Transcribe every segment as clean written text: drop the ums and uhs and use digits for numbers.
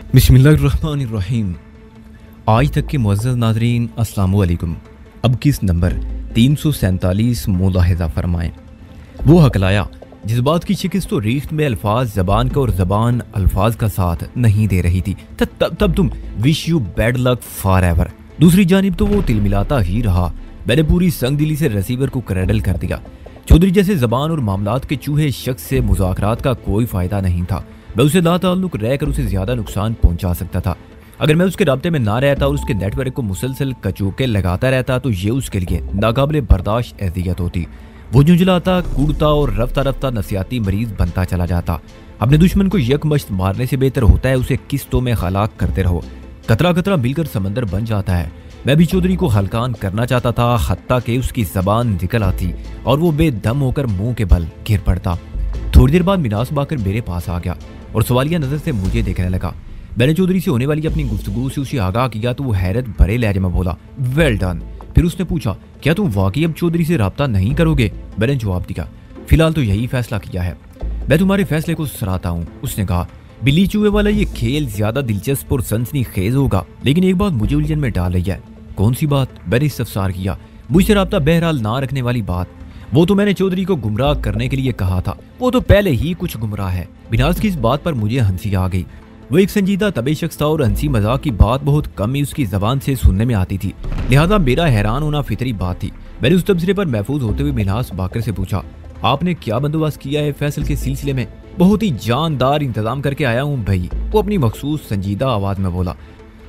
बिस्मिल्लाहिर्रहमानिर्रहीम। आज तक के मुअज़्ज़ज़ नाज़रीन अस्सलामु अलैकुम। अब किस नंबर 347 मुलाहिज़ा फरमाएं। वो हकलाया जिस बात की शिकस्त तो रीख्त में अल्फाज ज़बान का और ज़बान अल्फाज का साथ नहीं दे रही थी, तब तुम wish you bad luck for ever. दूसरी जानिब तो वो तिलमिलाता ही रहा। मैंने पूरी संग दिली से रिसीवर को क्रैडल कर दिया। चौधरी जैसे ज़बान और मामलात के चूहे शख्स से मुज़ाकरात का कोई फ़ायदा नहीं था। मैं उसे लाताल्लुक रहकर उसे ज़्यादा नुकसान पहुंचा सकता था। अगर मैं उसके राब्ते में ना रहता और उसके नेटवर्क को मुसलसल कचोके लगाता रहता तो ये उसके लिए नाकाबिले बर्दाश्त एज़ियत होती। वो झुंझलाता, कूदता और रफ्ता रफ्ता नफसियाती मरीज बनता चला जाता। अपने दुश्मन को यकमश्त मारने से बेहतर होता है उसे किस्तों में हलाक करते रहो। कतरा कतरा मिलकर समंदर बन जाता है। मैं भी चौधरी को हल्कान करना चाहता था, हत्ता कि उसकी जबान निकल आती और वो बेदम होकर मुंह के बल गिर पड़ता। थोड़ी देर बाद मिनास बाकर मेरे पास आ गया और सवालिया नजर से मुझे देखने लगा। मैंने चौधरी से होने वाली अपनी गुफ्तगू से उसे आगाह किया तो वो हैरत भरे लहजे में बोला, वेल डन। फिर उसने पूछा, क्या तुम वाकई अब चौधरी से राब्ता नहीं करोगे? मैंने जवाब दिया, फिलहाल तो यही फैसला किया है। मैं तुम्हारे फैसले को सराहता हूँ। उसने कहा, बिल्ली चूहे वाला ये खेल ज्यादा दिलचस्प और सनसनीखेज होगा, लेकिन एक बात मुझे उलझन में डाल रही है। कौन सी बात? मैंने इस्तफसार किया। मुझसे राब्ता बहरहाल ना रखने वाली बात। वो तो मैंने चौधरी को गुमराह करने के लिए कहा था। वो तो पहले ही कुछ गुमराह है। बिनाज की इस बात पर मुझे हंसी आ गई। वो एक संजीदा तबे शख्स था और हंसी मजाक की बात बहुत कम ही उसकी जबान से सुनने में आती थी, लिहाजा मेरा हैरान होना फितरी बात थी। मैंने उस तबसरे पर महफूज होते हुए मिनास बाकर से पूछा, आपने क्या बंदोबस्त किया है फैसल के सिलसिले में? बहुत ही जानदार इंतजाम करके आया हूँ भाई, वो अपनी मखसूस संजीदा आवाज में बोला।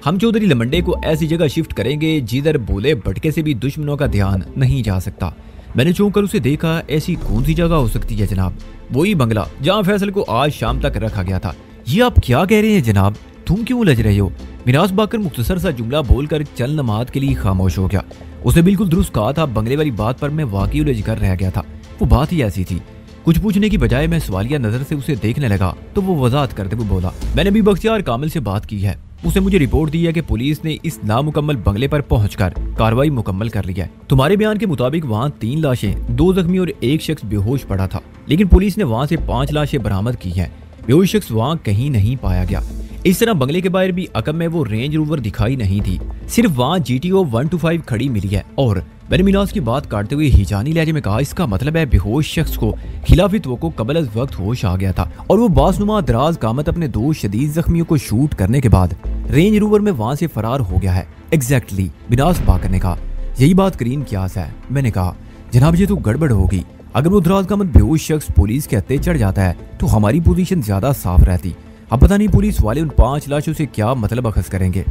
हम चौधरी लमंडे को ऐसी जगह शिफ्ट करेंगे जिधर बोले भटके से भी दुश्मनों का ध्यान नहीं जा सकता। मैंने चौंक कर उसे देखा। ऐसी कौन सी जगह हो सकती है जनाब? वही बंगला जहाँ फैसल को आज शाम तक रखा गया था। ये आप क्या कह रहे हैं जनाब? तुम क्यों उलझ रहे हो? मिनास बाकर मुख्तसर सा जुमला बोलकर चल नमाज के लिए खामोश हो गया। उसने बिल्कुल दुरुस्त कहा था। बंगले वाली बात पर मैं वाकई उलझ कर रह गया था। वो बात ही ऐसी थी। कुछ पूछने की बजाय मैं सवालिया नजर से उसे देखने लगा तो वो वजाहत करते हुए बोला, मैंने भी बख्तियार कामिल से बात की है। उसने मुझे रिपोर्ट दी है कि पुलिस ने इस नामुकम्मल बंगले पर पहुंचकर कार्रवाई मुकम्मल कर ली है। तुम्हारे बयान के मुताबिक वहाँ 3 लाशें, 2 जख्मी और एक शख्स बेहोश पड़ा था, लेकिन पुलिस ने वहाँ से 5 लाशें बरामद की हैं। बेहोश शख्स वहाँ कहीं नहीं पाया गया। इस तरह बंगले के बाहर भी अकब में वो रेंज रोवर दिखाई नहीं थी, सिर्फ वहाँ GTO 125 खड़ी मिली है। और मैंने मिनास की बात काटते हुए हिजानी लहजे में कहा, इसका मतलब है बेहोश शख्स को खिलाफित्व को कबल अज़ वक्त होश आ गया था और वो बासनुमा दराज कामत अपने 2 शदीद जख्मियों को शूट करने के बाद रेंज रोवर में वहाँ से फरार हो गया है। एग्जैक्टली, मिनास बाकर ने कहा, यही बात करीन क्यास है। मैंने कहा, जनाब ये तो गड़बड़ होगी। अगर वो दराज कामत बेहोश शख्स पुलिस के हत्थे चढ़ जाता है तो हमारी पोजीशन ज्यादा साफ रहती। अब पता नहीं पुलिस वाले उन 5 लाशों से क्या मतलब अखज़ करेंगे।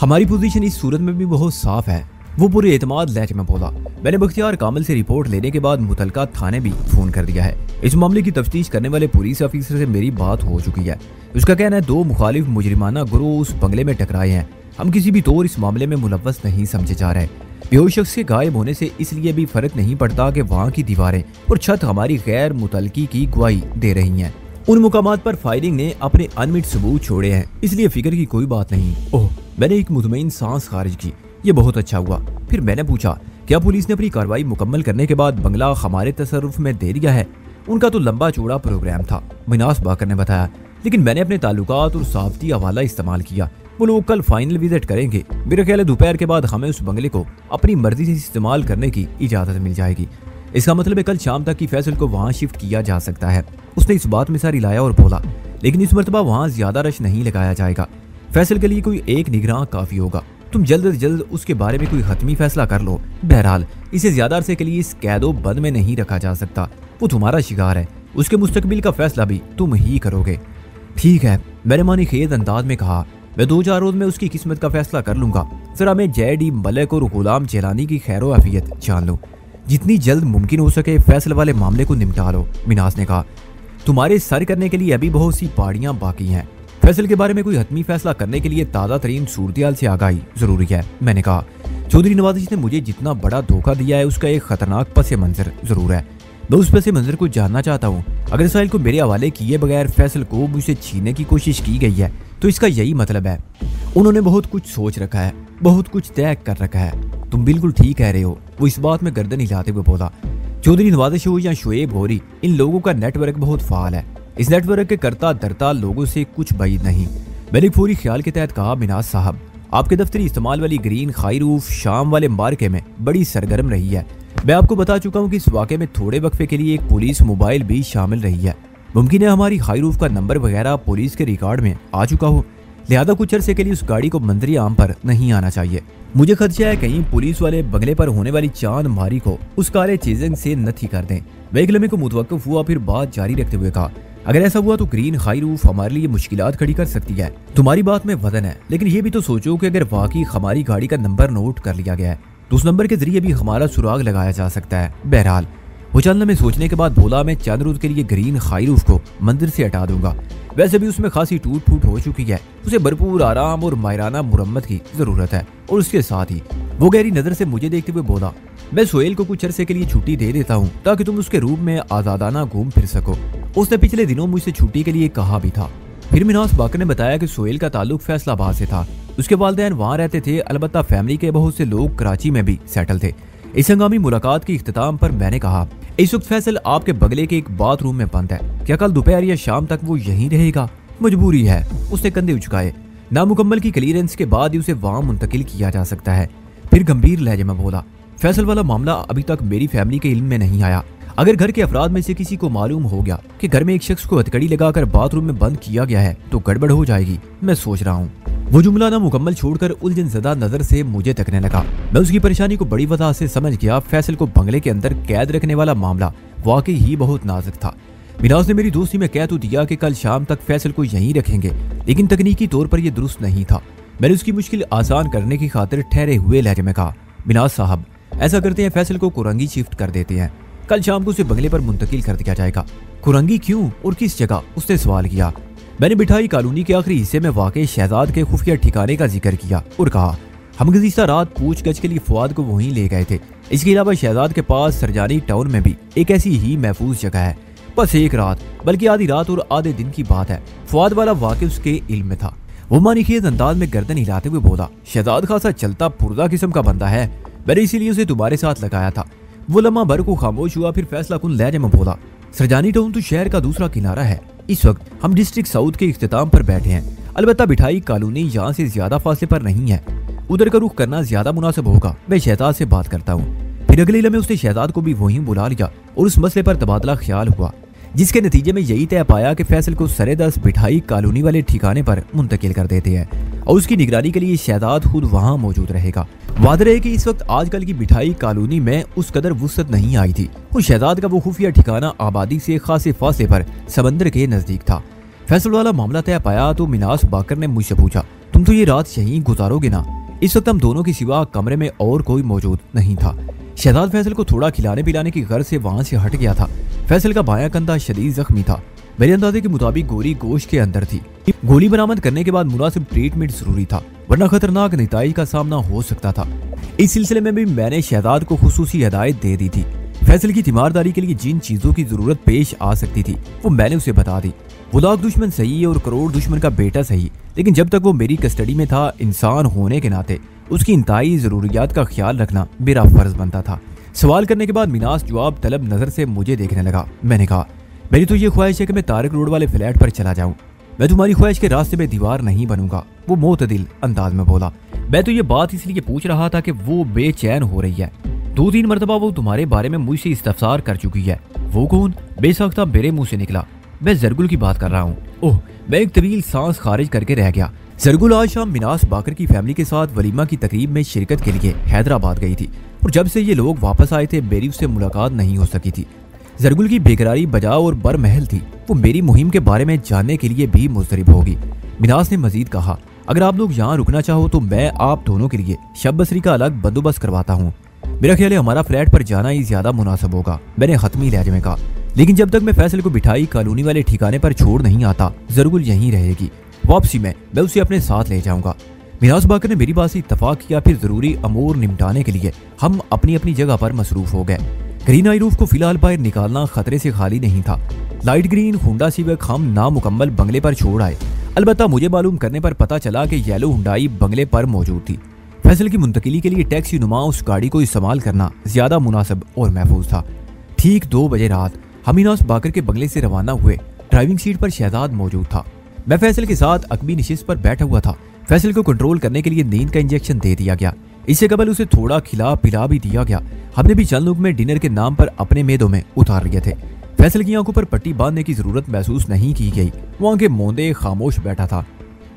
हमारी पोजीशन इस सूरत में भी बहुत साफ है, वो पूरे एतमाद लहजे में बोला। मैंने बख्तियार कामिल से रिपोर्ट लेने के बाद मुतलका थाने भी फोन कर दिया है। इस मामले की तफ्तीश करने वाले पुलिस ऑफिसर से मेरी बात हो चुकी है। उसका कहना है 2 मुखालिफ मुजरिमाना गिरोह उस बंगले में टकराए हैं। हम किसी भी तौर इस मामले में मुलव्वस नहीं समझे जा रहे। बेहोश शख्स के गायब होने से इसलिए भी फर्क नहीं पड़ता कि वहाँ की दीवारें और छत हमारी गैर मुतलकी की गवाही दे रही हैं। उन मुकामात पर फायरिंग ने अपने अनमिट सबूत छोड़े हैं, इसलिए फिक्र की कोई बात नहीं। ओह, मैंने एक मुतमईन सांस खारिज की। ये बहुत अच्छा हुआ। फिर मैंने पूछा, क्या पुलिस ने अपनी कार्रवाई मुकम्मल करने के बाद बंगला हमारे तसर्रुफ में दे दिया है? उनका तो लंबा चौड़ा प्रोग्राम था, मिनास बाकर ने बताया, लेकिन मैंने अपने ताल्लुकात और साफ्ती हवाला इस्तेमाल किया। वो लोग कल फाइनल विजिट करेंगे। मेरे ख्याल है दोपहर के बाद हमें उस बंगले को अपनी मर्जी से इस्तेमाल करने की इजाज़त मिल जाएगी। इसका मतलब है कल शाम तक की फैसल को वहाँ शिफ्ट किया जा सकता है। उसने इस बात में सारी लाया और बोला, लेकिन इस मरतबा वहाँ ज्यादा रश नहीं लगाया जाएगा। फैसल के लिए कोई एक निगरान काफी होगा। तुम जल्द से जल्द उसके बारे में कोई हतमी फैसला कर लो। बहरहाल इसे ज्यादा अरसे के लिए इस कैदो बंद में नहीं रखा जा सकता। वो तुम्हारा शिकार है, उसके मुस्तकबिल का फैसला भी तुम ही करोगे। ठीक है, मैंने मानी खेद अंदाज में कहा, मैं 2-4 रोज में उसकी किस्मत का फैसला कर लूंगा। जरा मैं JD मलिक और गुलाम चेलानी की खैरो आफियत जान लूं। जितनी जल्द मुमकिन हो सके फैसल वाले मामले को निपटा लो। मिनास ने कहा, तुम्हारे सर करने के लिए अभी बहुत सी पहाड़ियां बाकी हैं। फैसल के बारे में कोई हतमी फैसला करने के लिए ताज़ा तरीन सूरत से आगाही जरूरी है। मैंने कहा, चौधरी नवाजिश ने मुझे जितना बड़ा धोखा दिया है उसका एक खतरनाक पस मंजर जरूर है। मैं उस पस मंजर को जानना चाहता हूँ। अगर साहिल को मेरे हवाले किए बगैर फैसल को मुझसे छीनने की कोशिश की गई है तो इसका यही मतलब है उन्होंने बहुत कुछ सोच रखा है, बहुत कुछ तय कर रखा है। तुम बिल्कुल ठीक कह रहे हो। वो इस बात में गर्दन हिलाते हुए बोला, चौधरी नवाजिश हो या शुएब होरी, इन लोगों का नेटवर्क बहुत फाल है। इस नेटवर्क के करता धरता लोगों से कुछ बाइद नहीं। मैंने एक फौरी ख्याल के तहत कहा, मिनाज साहब, आपके दफ्तरी इस्तेमाल वाली ग्रीन खाईरूफ शाम वाले मार्के में बड़ी सरगर्म रही है। मैं आपको बता चुका हूँ कि इस वाक़े में थोड़े वक्फे के लिए एक पुलिस मोबाइल भी शामिल रही है। मुमकिन है हमारी खाईरूफ का नंबर वगैरह पुलिस के रिकॉर्ड में आ चुका हो, लिहाजा कुछ अरसे के लिए उस गाड़ी को मंजरी आम पर नहीं आना चाहिए। मुझे खदशा है कहीं पुलिस वाले बंगले पर होने वाली चांद मारी को उस काले चीजिंग से नथी कर दें। मैं एक लम्हे को मुतवक्किफ हुआ, फिर बात जारी रखते हुए कहा, अगर ऐसा हुआ तो ग्रीन खाईरूफ हमारे लिए मुश्किलात खड़ी कर सकती है। तुम्हारी बात में वजन है, लेकिन ये भी तो सोचो कि अगर वाकई हमारी गाड़ी का नंबर नोट कर लिया गया है तो उस नंबर के जरिए भी हमारा सुराग लगाया जा सकता है। बहरहाल वो चंद में सोचने के बाद बोला, मैं चंद रोज के लिए ग्रीन खाईरूफ को मंदिर से हटा दूंगा। वैसे भी उसमें खासी टूट फूट हो चुकी है, उसे भरपूर आराम और मायराना मुरम्मत की जरूरत है। और उसके साथ ही वो गहरी नजर से मुझे देखते हुए बोला, मैं सोहेल को कुछ अरसे के लिए छुट्टी दे देता हूँ ताकि तुम उसके रूप में आजादाना घूम फिर सको। उसने पिछले दिनों मुझसे छुट्टी के लिए कहा भी था। फिर मिनास बाकर ने बताया कि सोहेल का ताल्लुक फैसलाबाद से था, उसके वालिदैन वहाँ रहते थे, अलबत्ता फैमिली के बहुत से लोग कराची में भी सेटल थे। इस हंगामी मुलाकात के इख्तिताम पर मैंने कहा, इस वक्त फैसल आपके बगले के एक बाथरूम में बंद है, क्या कल दोपहर या शाम तक वो यहीं रहेगा? मजबूरी है। उसने कंधे उचकाए। नामुकम्मल की क्लियरेंस के बाद ही उसे वहाँ मुंतकिल किया जा सकता है। फिर गंभीर लहजे में बोला, फैसल वाला मामला अभी तक मेरी फैमिली के इल्म में नहीं आया। अगर घर के अफराद में से किसी को मालूम हो गया कि घर में एक शख्स को हथकड़ी लगाकर बाथरूम में बंद किया गया है तो गड़बड़ हो जाएगी। मैं सोच रहा हूँ। वो जुमला ना मुकम्मल छोड़कर उलझन ज़दा नजर से मुझे तकने लगा। मैं उसकी परेशानी को बड़ी वजह से समझ गया। फैसल को बंगले के अंदर कैद रखने वाला मामला वाकई ही बहुत नाजुक था। मिनाज ने मेरी दोस्ती में कह तो दिया कि कल शाम तक फैसल को यहीं रखेंगे, लेकिन तकनीकी तौर पर यह दुरुस्त नहीं था। मैंने उसकी मुश्किल आसान करने की खातिर ठहरे हुए लहजे में कहा, मिनाज साहब, ऐसा करते हैं, फैसल को कुरंगी शिफ्ट कर देते हैं। कल शाम को उसे बंगले पर मुंतकिल कर दिया जाएगा। कुरंगी क्यों और किस जगह? उसने सवाल किया। मैंने मिठाई कॉलोनी के आखिरी हिस्से में वाक़ई शहजाद के खुफिया ठिकाने का जिक्र किया और कहा, हम गुज़िश्ता रात पूछगछ के लिए फुआद को वहीं ले गए थे। इसके अलावा शहजाद के पास सरजानी टाउन में भी एक ऐसी ही महफूज जगह है। बस एक रात, बल्कि आधी रात और आधे दिन की बात है, फुआद वाला वाक़ई उसके इल्म में था। वो मानीखेज अंदाज में गर्दन हिलाते हुए बोला, शहजाद खासा चलता पुर्जा किस्म का बंदा है, मैंने इसीलिए उसे तुम्हारे साथ लगाया था। वो लम्हा भर को खामोश हुआ, फिर फैसला कुन लहजे में बोला, सरजानी टाउन तो शहर का दूसरा किनारा है। इस वक्त हम डिस्ट्रिक्ट साउथ के इख्तिताम पर बैठे हैं। अलबत्ता मिठाई कॉलोनी यहाँ से ज्यादा फासले पर नहीं है, उधर का रुख करना ज्यादा मुनासिब होगा। मैं शहजाद से बात करता हूँ। फिर अगले लम्हे उसने शहजाद को भी वहीं बुला लिया और उस मसले पर तबादला ख्याल हुआ, जिसके नतीजे में यही तय पाया कि फैसल को सरे-दस मिठाई कॉलोनी वाले ठिकाने पर मुंतकिल कर देते हैं और उसकी निगरानी के लिए शहजाद खुद वहाँ मौजूद रहेगा। वादे रहे कि इस वक्त आजकल की मिठाई कॉलोनी में उस कदर वुसअत नहीं आई थी। उस शहजाद का वो खुफिया ठिकाना आबादी से खासे फासले पर समंदर के नजदीक था। फैसल वाला मामला तय पाया तो मिनास बाकर ने मुझसे पूछा, तुम तो ये रात यहीं गुजारोगे ना? इस वक्त हम दोनों के सिवा कमरे में और कोई मौजूद नहीं था। शहजाद फैसल को थोड़ा खिलाने पिलाने की गर्ज से वहां से हट गया था। फैसल का बायां कंधा शदीद जख्मी था। मेरे अंदाजे के मुताबिक गोली गोश्त के अंदर थी। गोली बरामद करने के बाद मुनासिब ट्रीटमेंट जरूरी था, वरना खतरनाक नतीजे का सामना हो सकता था। इस सिलसिले में भी मैंने शहजाद को खुसूसी हिदायत दे दी थी। फैसल की तीमारदारी के लिए जिन चीजों की जरूरत पेश आ सकती थी वो मैंने उसे बता दी। वो लाख दुश्मन सही और करोड़ दुश्मन का बेटा सही, लेकिन जब तक वो मेरी कस्टडी में था, इंसान होने के नाते उसकी इंतहाई जरूरियात का ख्याल रखना मेरा फर्ज बनता था। सवाल करने के बाद मिनास जवाब तलब नजर से मुझे देखने लगा। मैंने कहा, मेरी तो ये ख्वाहिश है कि मैं तारक रोड वाले फ्लैट पर चला जाऊं। मैं तुम्हारी ख्वाहिश के रास्ते में दीवार नहीं बनूंगा। वो मोतदिल अंदाज में बोला, मैं तो ये बात इसलिए पूछ रहा था कि वो बेचैन हो रही है। 2-3 मरतबा वो तुम्हारे बारे में मुझसे इस्तफसार कर चुकी है। वो कौन? बेसाख्ता मेरे मुंह से निकला। मैं जरगुल की बात कर रहा हूँ। ओह, मैं एक तवील सांस खारिज करके रह गया। जरगुल आज शाम मिनास बाकर की फैमिली के साथ वलीमा की तकरीब में शिरकत के लिए हैदराबाद गई थी और जब से ये लोग वापस आए थे मेरी उससे मुलाकात नहीं हो सकी थी। जरगुल की बेकरारी बजा और बरमहल थी। वो मेरी मुहिम के बारे में जानने के लिए भी मुस्तरिब होगी। मिनास ने मजीद कहा, अगर आप लोग यहाँ रुकना चाहो तो मैं आप दोनों के लिए शब बसरी का अलग बंदोबस्त करवाता हूँ। मेरा ख्याल है हमारा फ्लैट पर जाना ही ज्यादा मुनासिब होगा, मैंने खत्मी लहजे में कहा। लेकिन जब तक मैं फैसल को मिठाई कॉलोनी वाले ठिकाने पर छोड़ नहीं आता, जरगुल यहीं रहेगी। वापसी में मैं उसे अपने साथ ले जाऊंगा। मिनास बाकर ने मेरी बात से इत्तफाक किया। फिर जरूरी अमूर निपटाने के लिए हम अपनी अपनी जगह पर मसरूफ हो गए। ग्रीन आईरूफ को फिलहाल बाहर निकालना खतरे से खाली नहीं था। लाइट ग्रीन हुंडा सिविक हम नामुकम्मल बंगले पर छोड़ आए। अलबत्ता मुझे मालूम करने पर पता चला कि येलो हुंडाई बंगले पर मौजूद थी। फैसल की मुंतकिली के लिए टैक्सी नुमा उस गाड़ी को इस्तेमाल करना ज्यादा मुनासिब और महफूज था। ठीक 2 बजे रात हम मिनास बाकर के बंगले से रवाना हुए। ड्राइविंग सीट पर शहजाद मौजूद था। मैं फैसल के साथ अकबी निशिस्त पर बैठा हुआ था। फैसल को कंट्रोल करने के लिए नींद का इंजेक्शन दे दिया गया। इससे कबल उसे थोड़ा खिला पिला भी दिया गया। हमने भी चंद लुकमे डिनर के नाम पर अपने मेदों में उतार लिए थे। फैसल की आंखों पर पट्टी बांधने की जरूरत महसूस नहीं की गई। वो आंखें मूंदे खामोश बैठा था।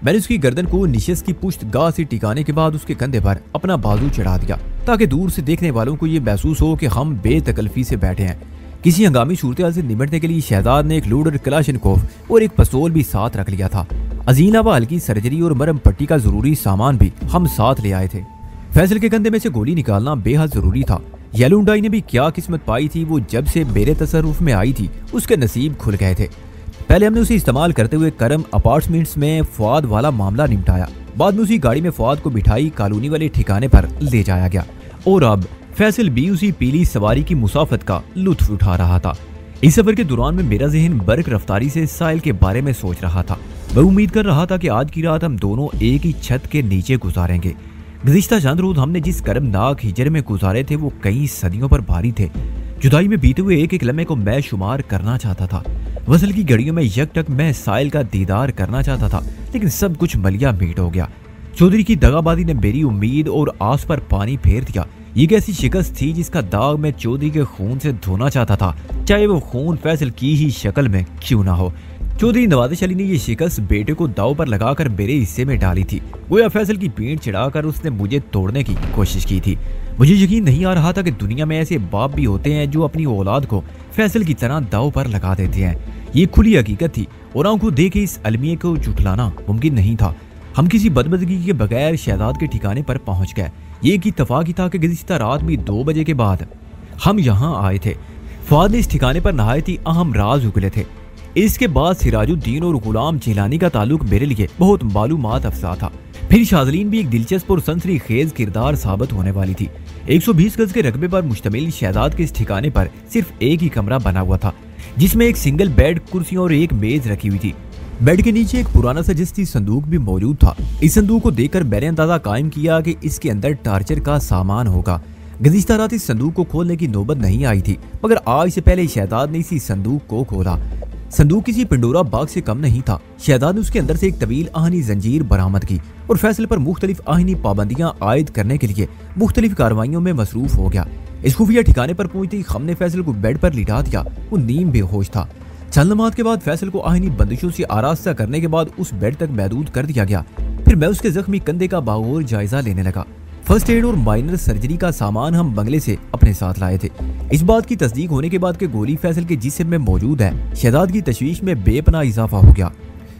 मैंने उसकी गर्दन को निशिस्त की पुश्तगाह से टिकाने के बाद उसके कंधे पर अपना बाजू चढ़ा दिया, ताकि दूर से देखने वालों को ये महसूस हो कि हम बेतकल्फी से बैठे हैं। किसी हंगामी सूरत से निपटने के लिए शहजाद ने एक लोडर कलाशनकोफ और एक पिस्तौल भी साथ रख लिया था। अजीना व हल्की सर्जरी और मरहम पट्टी का जरूरी सामान भी हम साथ ले आए थे। फैसल के कंधे में से गोली निकालना बेहद जरूरी था। येलुंडाई ने भी क्या किस्मत पाई थी, वो जब से मेरे तसर्रुफ में आई थी उसके नसीब खुल गए थे। पहले हमने उसे इस्तेमाल करते हुए करम अपार्टमेंट्स में फवाद वाला मामला निपटाया। बाद में उसी गाड़ी में फवाद को बिठाई कॉलोनी वाले ठिकाने पर ले जाया गया और अब फैसल भी उसी पीली सवारी की मुसाफत का लुत्फ उठा रहा था। इस सफर के दौरान में मेरा जहन बर्क रफ्तारी से साहिल के बारे में सोच रहा था। मैं उम्मीद कर रहा था कि आज की रात हम दोनों एक ही छत के नीचे गुजारेंगे। गुज़िश्ता चंद रोज हमने जिस कर्मनाक हिजर में गुजारे थे वो कई सदियों पर भारी थे। जुदाई में बीते हुए एक एक लम्हे को मैं शुमार करना चाहता था। वसल की घड़ियों में यकटक मैं साहिल का दीदार करना चाहता था, लेकिन सब कुछ मलिया मीट हो गया। चौधरी की दगाबाजी ने मेरी उम्मीद और आस पर पानी फेर दिया। ये कैसी शिकस्त थी जिसका दाग मैं चौधरी के खून से धोना चाहता था, चाहे वो खून फैसल की ही शक्ल में क्यों ना हो। चौधरी नवाज़िश अली ने यह शिकस्त बेटे को दाव पर लगाकर मेरे हिस्से में डाली थी। गोया फैसल की पीठ चढ़ाकर उसने मुझे तोड़ने की कोशिश की थी। मुझे यकीन नहीं आ रहा था कि दुनिया में ऐसे बाप भी होते हैं जो अपनी औलाद को फैसल की तरह दाव पर लगा देते हैं। ये खुली हकीकत थी और आंखों देखे इस अलमिये को झुठलाना मुमकिन नहीं था। हम किसी बदबदगी के बगैर शहजाद के ठिकाने पर पहुंच गए। ये एक इत्तफाक ही था कि गुज़िश्ता रात में 2 बजे के बाद हम यहाँ आए थे। फवाद ने इस ठिकाने पर नहायती अहम राज उगले थे। इसके बाद सिराजुद्दीन और गुलाम जिलानी का ताल्लुक मेरे लिए बहुत मालूमात अफजा था। फिर शाज़लीन भी एक दिलचस्प और सनसनी खेज किरदार साबित होने वाली थी। 120 गज के रकबे पर मुश्तमिल शहजाद के इस ठिकाने पर सिर्फ एक ही कमरा बना हुआ था, जिसमें एक सिंगल बेड, कुर्सियां और एक मेज रखी हुई थी। बेड के नीचे एक पुराना सा जस्ती संदूक भी मौजूद था। इस संदूक को देखकर मैंने अंदाजा कायम किया कि इसके अंदर टार्चर का सामान होगा। गुज़िश्ता रात इस संदूक को खोलने की नौबत नहीं आई थी, मगर आज से पहले शहजाद ने इसी संदूक को खोला। संदूक किसी पिंडोरा बाग से कम नहीं था। शहजाद ने उसके अंदर से एक तवील आहनी जंजीर बरामद की और फैसल पर मुख्तलिफ आहनी पाबंदियां आयद करने के लिए मुख्तलिफ कार्रवाइयों में मसरूफ हो गया। इस खुफिया ठिकाने पर पहुंचते ही हमने फैसल को बेड पर लिटा दिया। वो नीम बेहोश था। चंद लम्हात के बाद फैसल को आहनी बंदिशों से आरास्ता करने के बाद उस बेड तक महदूद कर दिया गया। फिर मैं उसके जख्मी कंधे का बागौर जायजा लेने लगा। फर्स्ट एड और माइनर सर्जरी का सामान हम बंगले से अपने साथ लाए थे। इस बात की तस्दीक होने के बाद कि गोली फैसल के जिस्म में मौजूद है, शहजाद की तशवीश में बेपनाह इजाफा हो गया।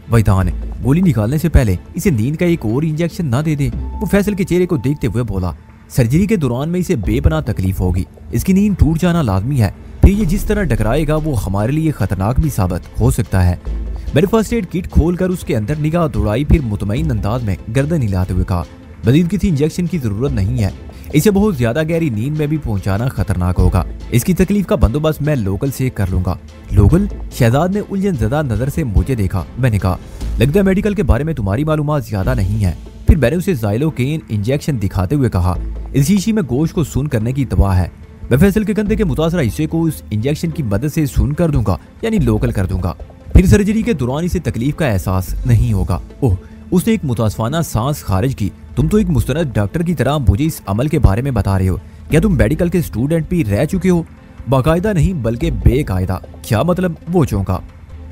वैदान गोली निकालने से पहले इसे नींद का एक और इंजेक्शन ना दे दे। वो फैसल के चेहरे को देखते हुए बोला, सर्जरी के दौरान में इसे बेपनाह तकलीफ होगी। इसकी नींद टूट जाना लाजमी है। फिर ये जिस तरह टकराएगा वो हमारे लिए खतरनाक भी साबित हो सकता है। मैंने फर्स्ट एड किट खोलकर उसके अंदर निगाह दौड़ाई, फिर मुतमईन अंदाज में गर्दन हिलाते हुए कहा, मजीद किसी इंजेक्शन की जरूरत नहीं है। इसे बहुत ज्यादा गहरी नींद में भी पहुंचाना खतरनाक होगा। इसकी तकलीफ का बंदोबस्त मैं लोकल से कर लूंगा। लोकल? शहजाद ने उलझन ज़दा नजर से मुझे देखा। मैंने कहा, लगता है मेडिकल के बारे में तुम्हारी मालूमात ज्यादा नहीं है। फिर मैंने उसे ज़ाइलोकेन इंजेक्शन दिखाते हुए कहा, इस शीशी में गोश्त को सुन करने की दवा है। मैं फैसल के कंधे के मुतासरा हिस्से को इस इंजेक्शन की मदद से सुन कर दूंगा, यानी लोकल कर दूंगा। फिर सर्जरी के दौरान इसे तकलीफ का एहसास नहीं होगा। ओह, उसने एक मुतासफाना सांस खारिज की। तुम तो एक मुस्तनद डॉक्टर की तरह मुझे इस अमल के बारे में बता रहे हो। क्या तुम मेडिकल के स्टूडेंट भी रह चुके हो? बाकायदा नहीं बल्कि बेकायदा। क्या मतलब? वो चौंका।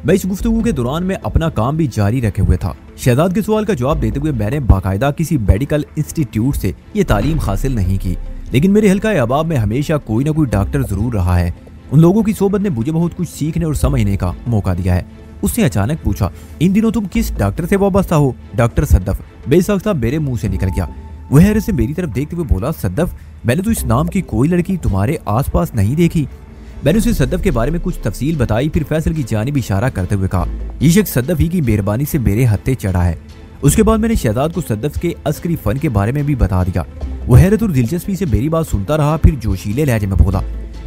मैं इस गुफ्तगू के दौरान में अपना काम भी जारी रखे हुए था। शहजाद के सवाल का जवाब देते हुए मैंने बाकायदा किसी मेडिकल इंस्टीट्यूट से ये तालीम हासिल नहीं की, लेकिन मेरे हल्का अहबाब में हमेशा कोई ना कोई डॉक्टर जरूर रहा है। उन लोगों की सोबत ने मुझे बहुत कुछ सीखने और समझने का मौका दिया है। उसने अचानक पूछा, इन दिनों तुम किस डॉक्टर से वाबस्ता हो? डॉक्टर सद्दफ। बेसाख्ता मेरे मुंह से निकल गया। वह हैरत से मेरी तरफ देखते हुए बोला, सद्दफ? मैंने तो इस नाम की कोई लड़की तुम्हारे आसपास नहीं देखी। मैंने उसे सद्दफ के बारे में कुछ तफसील बताई, फिर फैसल की जानिब इशारा करते हुए कहा, यह शख्स सद्दफ ही की मेहरबानी से मेरे हत्थे चढ़ा है। उसके बाद मैंने शहजाद को सद्दफ के अस्करी फन के बारे में भी बता दिया। वो हैरत और दिलचस्पी से मेरी बात सुनता रहा, फिर जोशीले लहजे में बोला,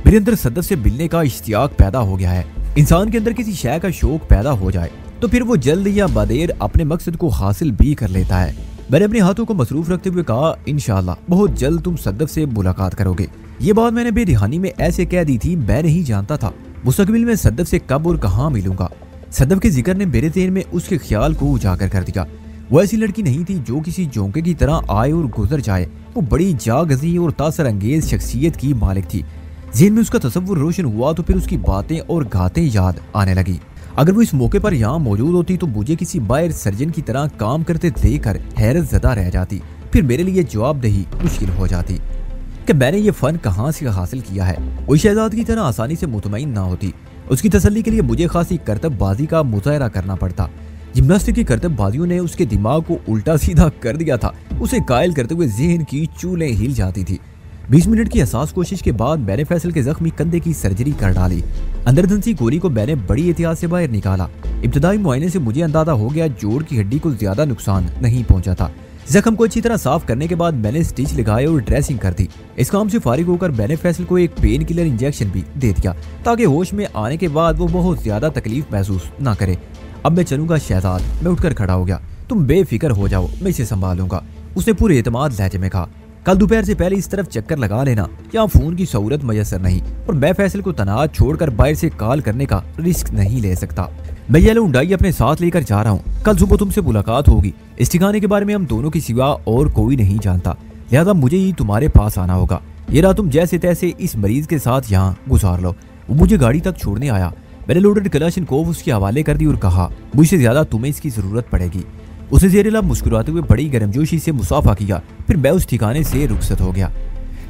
मेरे अंदर सद्दफ से मिलने का इश्तियाक पैदा हो गया है। इंसान के अंदर किसी शय का शौक पैदा हो जाए तो फिर वो जल्द या बदेर अपने मकसद को हासिल भी कर लेता है। मैंने अपने हाथों को मसरूफ रखते हुए कहा, इंशाअल्लाह बहुत जल्द तुम सद्दफ से मुलाकात करोगे। ये बात मैंने बेरिहानी में ऐसे कह दी थी, मैं नहीं जानता था मुस्तकबिल में सद्दफ से कब और कहाँ मिलूंगा। सदफ के जिक्र ने मेरे ज़हन में उसके ख्याल को उजागर कर दिया। वो ऐसी लड़की नहीं थी जो किसी झोंके की तरह आए और गुजर जाए। वो बड़ी जागज़ी और तासर अंगेज शख्सियत की मालिक थी। ज़हन में उसका तसव्वुर रोशन हुआ तो फिर उसकी बातें और गातें याद आने लगी। अगर वो इस मौके पर यहाँ मौजूद होती तो मुझे किसी बाहर सर्जन की तरह काम करते देखकर हैरत ज़दा रह जाती। फिर मेरे लिए जवाबदेही मुश्किल हो जाती कि मैंने ये फ़न कहाँ से हासिल किया है। कोई शहजाद की तरह आसानी से मुतमईन ना होती। उसकी तसल्ली के लिए मुझे खासी करतबबाजी का मुजाहरा करना पड़ता। जिम्नास्टिक की करतबबाजियों ने उसके दिमाग को उल्टा सीधा कर दिया था। उसे कायल करते हुए ज़हन की चूलें हिल जाती थी। 20 मिनट की हसास कोशिश के बाद मैंने फैसल के जख्मी कंधे की सर्जरी कर डाली। अंदर धंसी गोली को मैंने बड़ी एहतियात से बाहर निकाला। इब्तदाई मुआयने से मुझे अंदाजा हो गया जोड़ की हड्डी को ज्यादा नुकसान नहीं पहुंचा था। जख्म को अच्छी तरह साफ करने के बाद मैंने स्टिच लगाए और ड्रेसिंग कर दी। इस काम से फारिग होकर मैंने फैसल को एक पेन किलर इंजेक्शन भी दे दिया ताकि होश में आने के बाद वो बहुत ज्यादा तकलीफ महसूस ना करे। अब मैं चलूंगा शहजाद। मैं उठकर खड़ा हो गया। तुम बेफिक्र हो जाओ, मैं इसे संभालूंगा, उसने पूरे एतमाद लहजे में कहा। कल दोपहर से पहले इस तरफ चक्कर लगा लेना। यहाँ फोन की सहूलत मैसर नहीं और मैं फैसल को तनाज छोड़कर बाहर से कॉल करने का रिस्क नहीं ले सकता। मैं येलो हुंडई अपने साथ लेकर जा रहा हूँ। कल सुबह तुमसे मुलाकात होगी। इस ठिकाने के बारे में हम दोनों के सिवा और कोई नहीं जानता, लिहाजा मुझे ही तुम्हारे पास आना होगा। ये रात तुम जैसे तैसे इस मरीज के साथ यहाँ गुजार लो। वो मुझे गाड़ी तक छोड़ने आया। मैंने लोडेड कलाशिनकोव उसके हवाले कर दी और कहा, मुझसे ज्यादा तुम्हें इसकी जरूरत पड़ेगी। उसे ज़ेरे लब मुस्कुराते हुए बड़ी गर्मजोशी से मुसाफा किया। फिर मैं उस ठिकाने से रुखसत हो गया।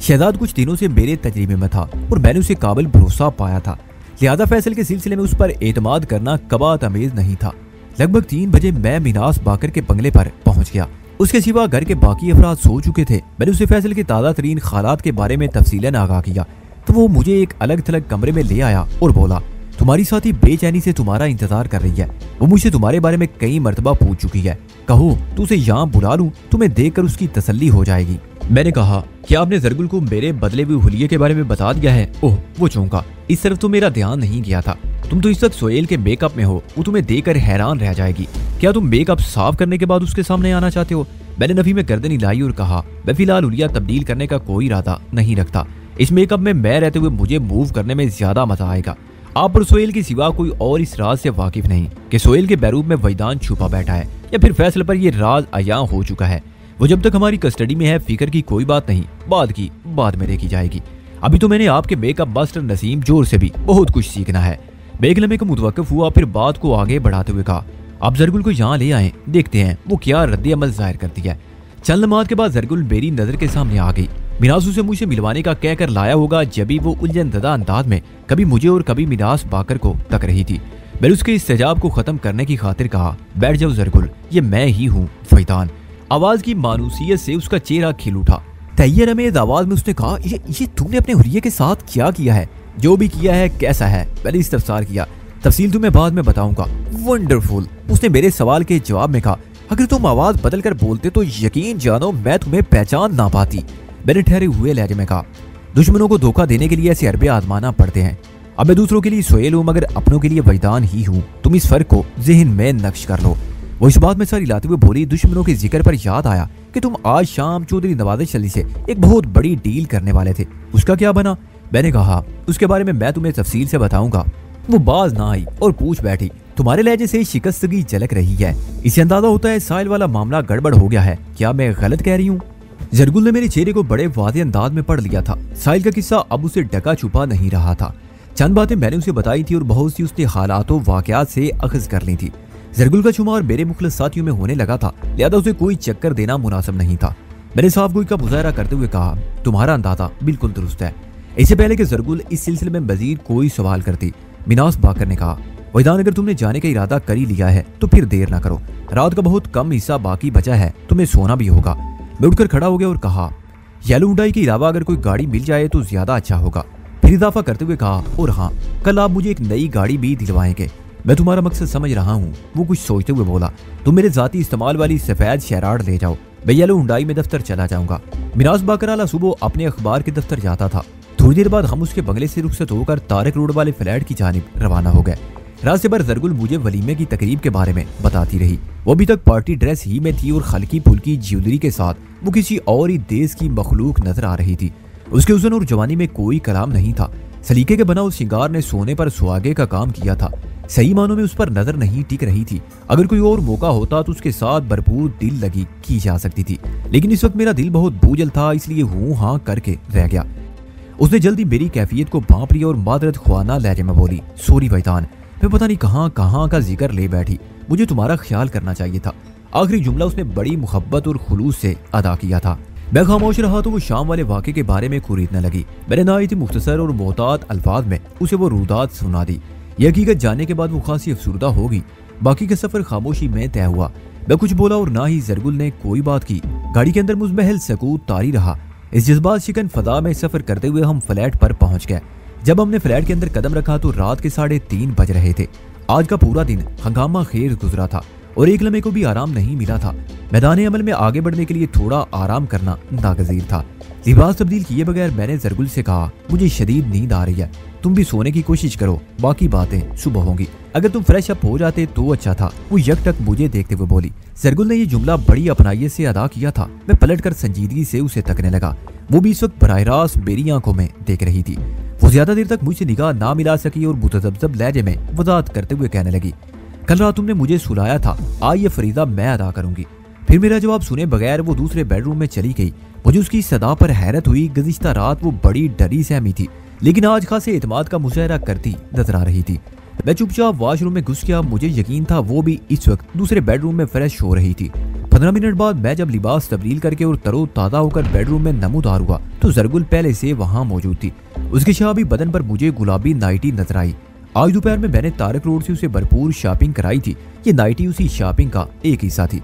शहजाद कुछ दिनों से मेरे तजरीबे में था और मैंने उसे काबिल भरोसा पाया था, लिहाजा फैसल के सिलसिले में उस पर एतमाद करना कबात अमेज नहीं था। लगभग 3 बजे मैं मिनास बाकर के बंगले पर पहुंच गया। उसके सिवा घर के बाकी अफराद सो चुके थे। मैंने उसे फैसल के ताज़ा तरीन हालात के बारे में तफसीलन आगाह किया तो वो मुझे एक अलग थलग कमरे में ले आया और बोला, तुम्हारी साथी बेचैनी से तुम्हारा इंतजार कर रही है। वो मुझसे तुम्हारे बारे में कई मर्तबा पूछ चुकी है। कहो तो उसे यहाँ बुला लूं, तुम्हें देखकर उसकी तसल्ली हो जाएगी। मैंने कहा, क्या आपने जरगुल को मेरे बदले हुए हुलिये के बारे में बता दिया है? ओह, वो चौंका। इस तरफ तो मेरा ध्यान नहीं गया था। तुम तो इस वक्त सोहेल के मेकअप में हो। वो तुम्हें देखकर हैरान रह जाएगी। क्या तुम मेकअप साफ करने के बाद उसके सामने आना चाहते हो? मैंने नफी में गर्दन हिलाई और कहा, मैं फिलहाल हुलिया तब्दील करने का कोई इरादा नहीं रखता। इस मेकअप में मैं रहते हुए मुझे मूव करने में ज्यादा मजा आएगा। आप और सोहेल के सिवा कोई और इस राज से वाकिफ नहीं कि सोहेल के बैरूब में वैदान छुपा बैठा है या फिर फैसल पर यह राज अयां हो चुका है। वो जब तक हमारी कस्टडी में है फिक्र की कोई बात नहीं, बाद में देखी जाएगी। अभी तो मैंने आपके मेकअप मास्टर नसीम जोर से भी बहुत कुछ सीखना है। मैं एक लम्हे को मुतवक्किफ हुआ, फिर बात को आगे बढ़ाते हुए कहा, आप जरगुल को यहाँ ले आए, देखते हैं वो क्या रद्द अमल जाहिर करती है। चंद लम्हात के बाद जरगुल मेरी नजर के सामने आ गई। मिनास उसे मुझसे मिलवाने का कहकर लाया होगा, जब भी वो उलझन ददा अंदाज में कभी मुझे और कभी मिनास बाकर को तक रही थी। मैंने उसके इस्तेजाब को खत्म करने की खातिर कहा, बैठ जाओ जरगुल, ये मैं ही हूँ फैदान। आवाज की मानूसियत से उसका चेहरा खिल उठा। तैयर अमेज आवाज में उसने कहा, ये तुमने अपने हुरिये के साथ क्या किया है? जो भी किया है कैसा है? मैंने इस्तफसार किया। तफसील तुम्हें बाद में बताऊंगा। वंडरफुल, उसने मेरे सवाल के जवाब में कहा, अगर तुम आवाज बदल कर बोलते तो यकीन जानो मैं तुम्हें पहचान ना पाती। मैंने ठहरे हुए लहजे में कहा, दुश्मनों को धोखा देने के लिए ऐसे हरबे आजमाना पड़ते हैं। अब मैं दूसरों के लिए सोहेल हूँ मगर अपनों के लिए वैदान ही हूँ। तुम इस फर्क को जहन में नक्श कर लो। वो इस बात में सारी लाते हुए बोली, दुश्मनों के जिक्र पर याद आया कि तुम आज शाम चौधरी नवाज़िश अली से एक बहुत बड़ी डील करने वाले थे, उसका क्या बना? मैंने कहा, उसके बारे में मैं तुम्हें तफसील से बताऊंगा। वो बाज ना आई और पूछ बैठी, तुम्हारे लहजे से शिकस्तगी झलक रही है। इसे अंदाजा होता है साहिल वाला मामला गड़बड़ हो गया है। क्या मैं गलत कह रही हूँ? जरगुल ने मेरे चेहरे को बड़े वादे अंदाज में पढ़ लिया था। साहिल का किस्सा अब उसे ढका छुपा नहीं रहा था। चंद बातें मैंने उसे बताई थी और बहुत सी उसने हालातों वाकयात से अखज़ कर ली थी। जरगुल का शुमार मेरे मुखलिस साथियों में होने लगा था, लिहाजा उसे कोई चक्कर देना मुनासिब नहीं था। मैंने साफगोई का मुजाहरा करते हुए कहा, तुम्हारा अंदाजा बिल्कुल दुरुस्त है। इससे पहले कि जरगुल इस सिलसिले में मजीद कोई सवाल करती, मिनास बाकर ने कहा, वैदान अगर तुमने जाने का इरादा कर ही लिया है तो फिर देर ना करो। रात का बहुत कम हिस्सा बाकी बचा है, तुम्हें सोना भी होगा। मैं उठकर खड़ा हो गया और कहा, येलो हुंडई के अलावा अगर कोई गाड़ी मिल जाए तो ज्यादा अच्छा होगा। फिर इजाफा करते हुए कहा, और हाँ, कल आप मुझे एक नई गाड़ी भी दिलवाएंगे। मैं तुम्हारा मकसद समझ रहा हूँ। वो कुछ सोचते हुए बोला, तुम मेरे जाती इस्तेमाल वाली सफेद शराड ले जाओ, मैं येलो हुंडई में दफ्तर चला जाऊंगा। मिनास बाकराला सुबह अपने अखबार के दफ्तर जाता था। थोड़ी देर बाद हम उसके बंगले से रुखसत होकर तारक रोड वाले फ्लैट की जानिब रवाना हो गए। रास्ते पर जरगुल मुझे वलीमे की तकरीब के बारे में बताती रही। वो अभी तक पार्टी ड्रेस ही में थी और हल्की फुल्की ज्वेलरी के साथ वो किसी और ही देश की मखलूक नजर आ रही थी। उसके हुस्न और जवानी में कोई कलाम नहीं था, सलीके के बना उस श्रृंगार ने सोने पर सुहागे का काम किया था। सही मानों में उस पर नजर नहीं टिक रही थी। अगर कोई और मौका होता तो उसके साथ भरपूर दिल लगी की जा सकती थी, लेकिन इस वक्त मेरा दिल बहुत बोझल था, इसलिए हूं हां करके रह गया। उसने जल्दी मेरी कैफियत को भांप लिया और मादरत ख्वाना लहजे में बोली, सॉरी फैतान, मैं पता नहीं कहां कहां का जिक्र ले बैठी, मुझे तुम्हारा ख्याल करना चाहिए था। आखिरी जुमला उसने बड़ी मुहब्बत और खुलूस से अदा किया था। मैं खामोश रहा तो वो शाम वाले वाक़े के बारे में खुरीदने लगी। मैंने नहायत ही मुख्तसर और मोहतात अल्फाज में उसे वो रुदात सुना दी। ये हकीकत जानने के बाद वो खासी अफसुर्दा होगी। बाकी का सफर खामोशी में तय हुआ। मैं कुछ बोला और ना ही जरगुल ने कोई बात की। गाड़ी के अंदर मुजमहल सकूत तारी रहा। इस जज्बात शिकन फदा में सफर करते हुए हम फ्लैट पर पहुंच गए। जब हमने फ्लैट के अंदर कदम रखा तो रात के 3:30 बज रहे थे। आज का पूरा दिन हंगामा खेर गुजरा था और एक लम्हे को भी आराम नहीं मिला था। मैदान अमल में आगे बढ़ने के लिए थोड़ा आराम करना नागजीर था। लिबास तब्दील किए बगैर मैंने जरगुल से कहा, मुझे शदीद नींद आ रही है, तुम भी सोने की कोशिश करो, बाकी बातें सुबह होंगी। अगर तुम फ्रेश अप हो जाते तो अच्छा था। वो यकटक मुझे देखते हुए बोली। जरगुल ने यह जुमला बड़ी अपनाइयत से अदा किया था। मैं पलट कर संजीदगी से उसे तकने लगा। वो भी इस वक्त बराह रास्त मेरी आंखों में देख रही थी। वो ज्यादा देर तक मुझसे निगाह ना मिला सकी और मुतज़ब्ज़ब लहजे में वजाहत करते हुए कहने लगी, कल रात तुमने मुझे सुलाया था, आज ये फरीदा मैं अदा करूंगी। फिर मेरा जवाब सुने बगैर वो दूसरे बेडरूम में चली गई। मुझे उसकी सदा पर हैरत हुई। गुज़िश्ता रात वो बड़ी डरी सहमी थी, लेकिन आज खासे एतमाद का मुजाहरा करती नजर आ रही थी। मैं चुपचाप वॉशरूम में घुस गया। मुझे यकीन था वो भी इस वक्त दूसरे बेडरूम में फ्रेश हो रही थी। 15 मिनट बाद मैं जब लिबास तब्दील करके और तरो ताज़ा होकर बेडरूम में नमूदार हुआ तो जरगुल पहले से वहां मौजूद थी। उसके शहाबी बदन पर मुझे गुलाबी नाइटी नजर आई। आज दोपहर में मैंने तारक रोड से उसे भरपूर शॉपिंग कराई थी। ये नाइटी उसी शॉपिंग का एक हिस्सा थी।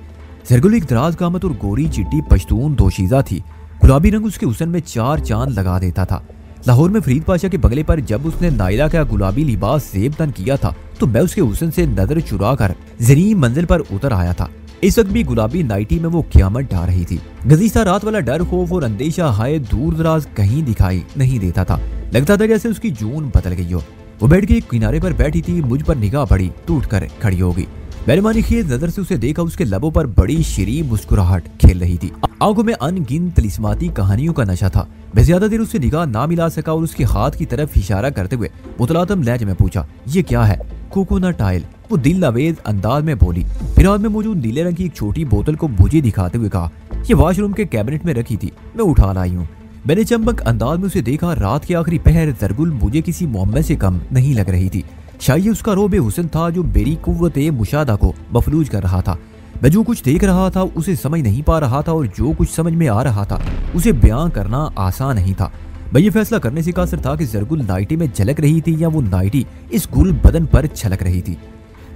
जरगुल एक दराज कामत और गोरी चिट्टी पश्तून दोशीजा थी। गुलाबी रंग उसके हुस्न में 4 चांद लगा देता था। लाहौर में फरीद पाशा के बंगले पर जब उसने नायला का गुलाबी लिबास ज़ेबतन किया था तो मैं उसके हुस्न से नजर चुरा कर ज़रीन मंजिल पर उतर आया था। इस वक्त भी गुलाबी नाइटी में वो क़यामत ढा रही थी। गुज़िश्ता रात वाला डर, खौफ और अंदेशा हाय दूर दराज कहीं दिखाई नहीं देता था। लगता था जैसे उसकी जून बदल गई हो। वो बेड के एक किनारे पर बैठी थी। मुझ पर निगाह पड़ी, टूट कर खड़ी हो गई। मेहरबानी खेज नजर से उसे देखा। उसके लबों पर बड़ी शीरीं मुस्कुराहट खेल रही थी। आंखों में अनगिनत तिलिस्माती कहानियों का नशा था। मैं ज्यादा देर उससे निगाह ना मिला सका और उसके हाथ की तरफ इशारा करते हुए मुतलातम लहजे में पूछा, ये क्या है? Coconut oil. वो दिल नवेज अंदाज में बोली। फिर हाथ में मौजूद नीले रंग की एक छोटी बोतल को मुझे दिखाते हुए कहा, ये वॉशरूम के कैबिनेट में रखी थी, मैं उठा लाई हूँ। मैंने चंबक अंदाज में उसे देखा। रात के आखिरी पहर जरगुल मुझे किसी मोहम्मद से कम नहीं लग रही थी। शायद उसका रोबे हुस्न था जो मेरी कुव्वते मुशादा को मफलूज कर रहा था। मैं जो कुछ देख रहा था उसे समझ नहीं पा रहा था और जो कुछ समझ में आ रहा था उसे बयां करना आसान नहीं था। मैं ये फैसला करने से कासर था कि जरगुल नाइटी में झलक रही थी या वो नाइटी इस गुल बदन पर छलक रही थी।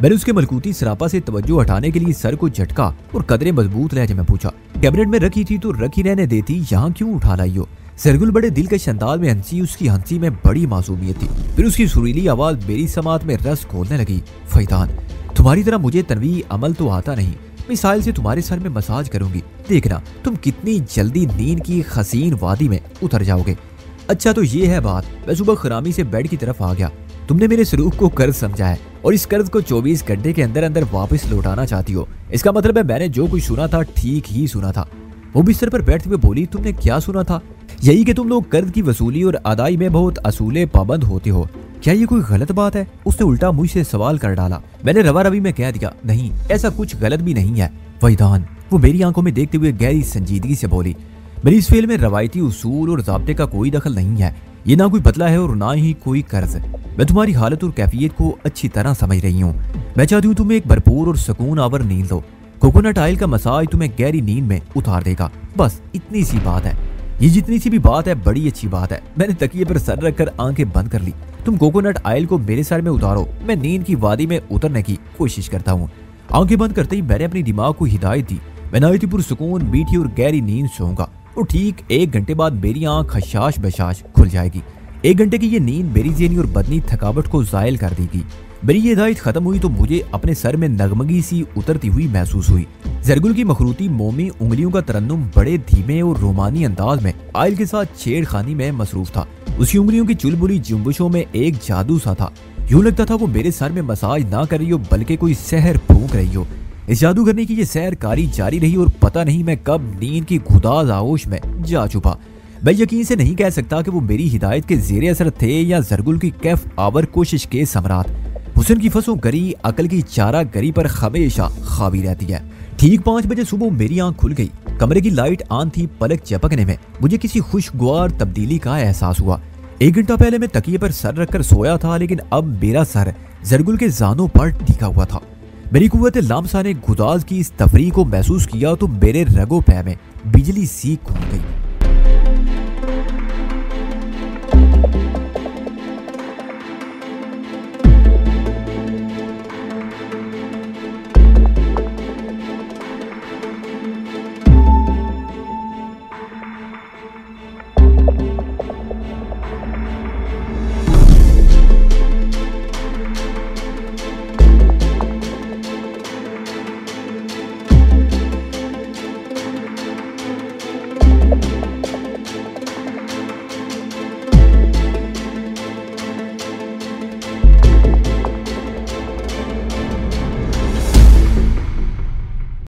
मैंने उसके मलकूती सरापा से तवज्जो हटाने के लिए सर को झटका और कदरे मजबूत लहजे में पूछा, कैबिनेट में रखी थी तो रखी रहने देती, यहाँ क्यों उठा लाई हो? जरगुल बड़े दिलकश अंदाज में हंसी। उसकी हंसी में बड़ी मासूमियत थी। फिर उसकी सुरीली आवाज मेरी समात में रस खोलने लगी। फैतान, तुम्हारी तरह मुझे तनवी अमल तो आता नहीं। मिसाइल से तुम्हारे सर में मसाज करूंगी, देखना तुम कितनी जल्दी नींद की हसीन वादी में उतर जाओगे। अच्छा तो ये है बात। मैं सुबह खरामी से बेड की तरफ आ गया। तुमने मेरे सलूक को कर्ज समझा है और इस कर्ज को 24 घंटे के अंदर अंदर वापस लौटाना चाहती हो। इसका मतलब है मैंने जो कुछ सुना था ठीक ही सुना था। वो बिस्तर पर बैठते हुए बोली, तुमने क्या सुना था? यही कि तुम लोग कर्ज की वसूली और अदाई में बहुत असूले पाबंद होते हो। क्या ये कोई गलत बात है? उसने उल्टा मुझसे सवाल कर डाला। मैंने रवा रवी में कह दिया, नहीं ऐसा कुछ गलत भी नहीं है फैतान। वो मेरी आंखों में देखते हुए गहरी संजीदगी से बोली, मेरी इस फेल में रवायती उसूल और ज़ाब्ते का कोई दखल नहीं है। ये ना कोई बदला है और ना ही कोई कर्ज। मैं तुम्हारी हालत और कैफियत को अच्छी तरह समझ रही हूँ। मैं चाहती हूँ तुम्हें एक भरपूर और सुकून आवर नींद दो। कोकोनट ऑयल का मसाज तुम्हें गहरी नींद में उतार देगा। बस इतनी सी बात है। ये जितनी सी भी बात है बड़ी अच्छी बात है। मैंने तकिए पर सर रखकर आंखें बंद कर ली। तुम कोकोनट ऑयल को मेरे सर में उतारो, मैं नींद की वादी में उतरने की कोशिश करता हूँ। आंखें बंद करते ही मैंने अपने दिमाग को हिदायत दी, मैं नहायती पुरसुकून मीठी और गहरी नींद सोऊंगा और ठीक 1 घंटे बाद मेरी आंख खशाश बशाश खुल जाएगी। 1 घंटे की ये नींद मेरी ज़हनी और बदनी थकावट को ज़ायल कर देगी। मेरी ये हिदायत खत्म हुई तो मुझे अपने सर में नगमगी सी उतरती हुई महसूस हुई। जरगुल की मखरूती मोमी उंगलियों का तरन्नुम बड़े धीमे और रोमानी अंदाज में आयल के साथ छेड़खानी में मसरूफ था। उसकी उंगलियों की चुलबुली जुम्बशों में एक जादू सा था। यूं लगता था वो मेरे सर में मसाज ना कर रही हो बल्कि कोई सहर फूंक रही हो। इस जादूगरनी की ये सैर कारी जारी रही और पता नहीं मैं कब नींद की खुदाज आगोश में जा छुपा। मैं यकीन से नहीं कह सकता कि वो मेरी हिदायत के जेर असर थे या जरगुल की कैफ आवर कोशिश के समरात। हुस्न की फसों गरी, अकल की चारा गरी पर हमेशा खावी रहती है। ठीक 5 बजे सुबह मेरी आंख खुल गई। कमरे की लाइट ऑन थी। पलक झपकने में मुझे किसी खुशगवार तब्दीली का एहसास हुआ। 1 घंटा पहले मैं तकिए पर सर रखकर सोया था, लेकिन अब मेरा सर जरगुल के जानों पर टिका हुआ था। मेरी कुव्वत लामसा ने गुदाज की इस तफरीक को महसूस किया तो मेरे रगो पै में बिजली सी घूम गई।